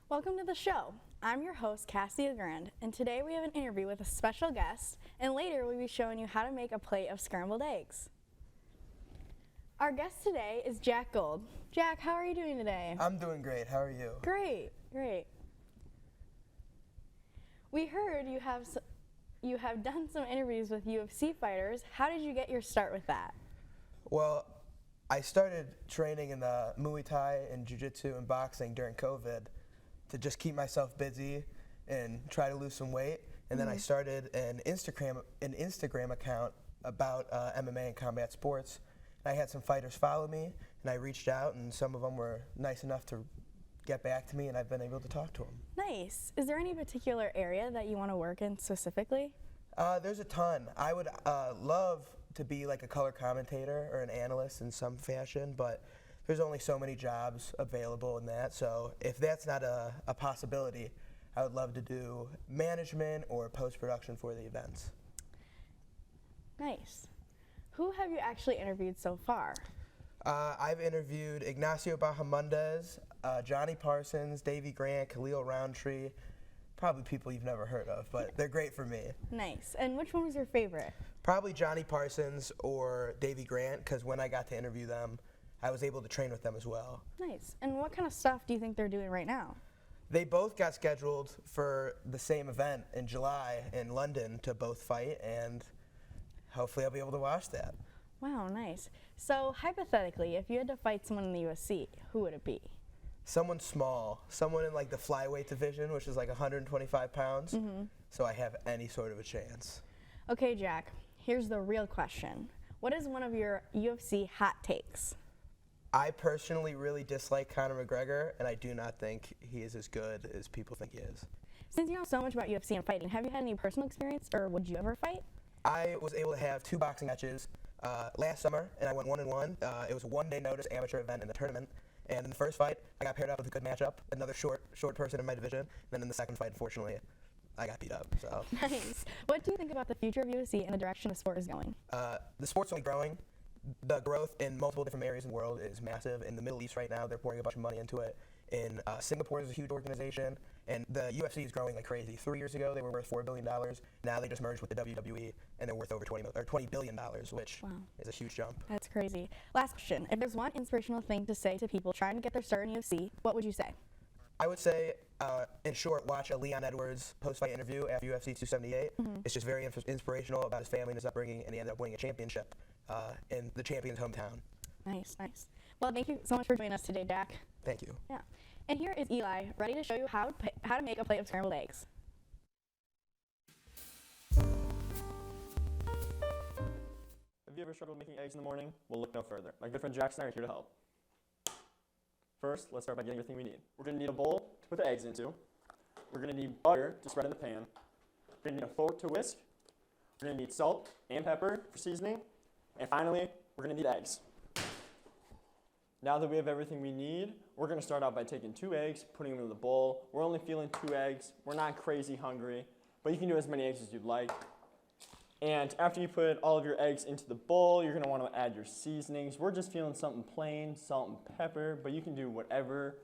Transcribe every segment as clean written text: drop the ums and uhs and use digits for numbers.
Welcome to the show. I'm your host, Cassie Agrand, and today we have an interview with a special guest, and later we'll be showing you how to make a plate of scrambled eggs. Our guest today is Jack Gold. Jack, how are you doing today? I'm doing great. How are you? Great, great. We heard you have done some interviews with UFC fighters. How did you get your start with that? Well, I started training in the Muay Thai and Jiu-Jitsu and boxing during COVID to just keep myself busy and try to lose some weight. And then I started an Instagram account about MMA and combat sports. And I had some fighters follow me, and I reached out, and some of them were nice enough to get back to me, and I've been able to talk to them. Nice. Is there any particular area that you want to work in specifically? There's a ton. I would love to be like a color commentator or an analyst in some fashion, but there's only so many jobs available in that. So if that's not a possibility, I would love to do management or post-production for the events. Nice. Who have you actually interviewed so far? I've interviewed Ignacio Bahamondes, Johnny Parsons, Davey Grant, Khalil Roundtree, probably people you've never heard of, but they're great for me. Nice. And which one was your favorite? Probably Johnny Parsons or Davey Grant, because when I got to interview them, I was able to train with them as well. Nice. And what kind of stuff do you think they're doing right now? They both got scheduled for the same event in July in London to both fight, and hopefully I'll be able to watch that. Wow, nice. So hypothetically, if you had to fight someone in the UFC, who would it be? Someone small, someone in like the flyweight division, which is like 125 pounds, so I have any sort of a chance. Okay, Jack, here's the real question. What is one of your UFC hot takes? I personally really dislike Conor McGregor, and I do not think he is as good as people think he is. Since you know so much about UFC and fighting, have you had any personal experience, or would you ever fight? I was able to have 2 boxing matches last summer, and I went 1-1. It was a one-day notice amateur event in the tournament. And in the first fight, I got paired up with a good matchup, another short person in my division. And then in the second fight, unfortunately, I got beat up. So. Nice. What do you think about the future of UFC and the direction the sport is going? The sport's only growing. The growth in multiple different areas in the world is massive. In the Middle East right now, they're pouring a bunch of money into it. In Singapore is a huge organization, and the UFC is growing like crazy. 3 years ago, they were worth $4 billion. Now they just merged with the WWE, and they're worth over $20 billion, which is a huge jump. That's crazy. Last question. If there's one inspirational thing to say to people trying to get their start in UFC, what would you say? I would say, in short, watch a Leon Edwards post-fight interview after UFC 278. It's just very inspirational about his family and his upbringing, and he ended up winning a championship in the champion's hometown. Nice, nice. Well, thank you so much for joining us today, Jack. Thank you. Yeah. And here is Eli, ready to show you how to make a plate of scrambled eggs. Have you ever struggled making eggs in the morning? Well, look no further. My good friend Jackson and I are here to help. First, let's start by getting everything we need. We're going to need a bowl to put the eggs into. We're going to need butter to spread in the pan. We're going to need a fork to whisk. We're going to need salt and pepper for seasoning. And finally, we're going to need eggs. Now that we have everything we need, we're going to start out by taking 2 eggs, putting them in the bowl. We're only feeling 2 eggs. We're not crazy hungry, but you can do as many eggs as you'd like. And after you put all of your eggs into the bowl, you're going to want to add your seasonings. We're just feeling something plain, salt and pepper, but you can do whatever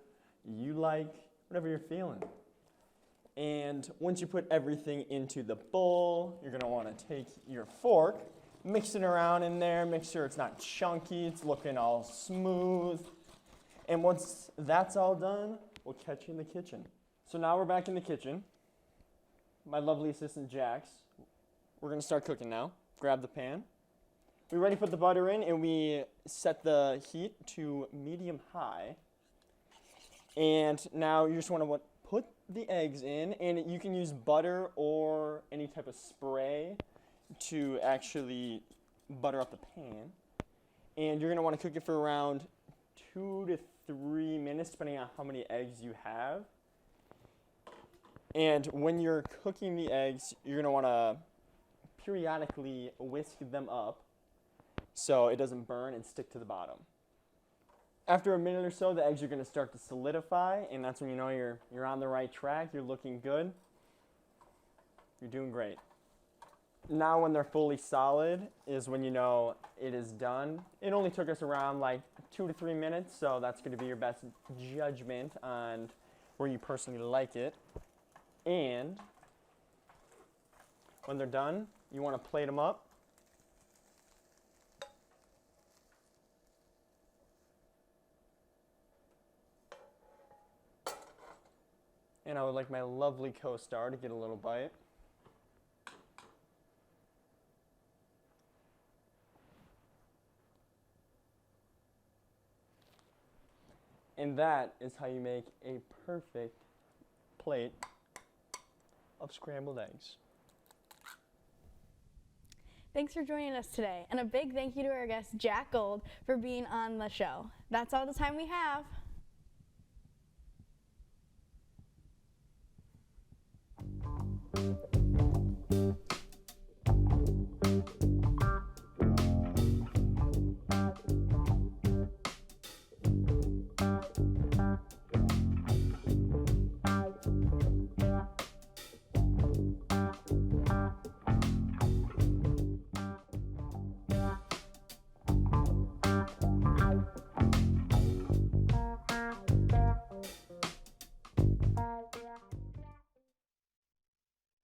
you like, whatever you're feeling. And once you put everything into the bowl, you're going to want to take your fork, mix it around in there, make sure it's not chunky, it's looking all smooth. And once that's all done, we'll catch you in the kitchen. So now we're back in the kitchen. My lovely assistant Jax. We're gonna start cooking now. Grab the pan. We already put the butter in and we set the heat to medium high. And now you just wanna put the eggs in, and you can use butter or any type of spray to actually butter up the pan. And you're gonna wanna cook it for around 2 to 3 minutes, depending on how many eggs you have. And when you're cooking the eggs, you're gonna wanna periodically whisk them up so it doesn't burn and stick to the bottom. After a minute or so, the eggs are gonna start to solidify, and that's when you know you're on the right track, you're looking good. You're doing great. Now when they're fully solid is when you know it is done. It only took us around like 2 to 3 minutes, so that's going to be your best judgment on where you personally like it. And when they're done, you want to plate them up. And I would like my lovely co-star to get a little bite. And that is how you make a perfect plate of scrambled eggs. Thanks for joining us today, and a big thank you to our guest Jack Gold for being on the show. That's all the time we have.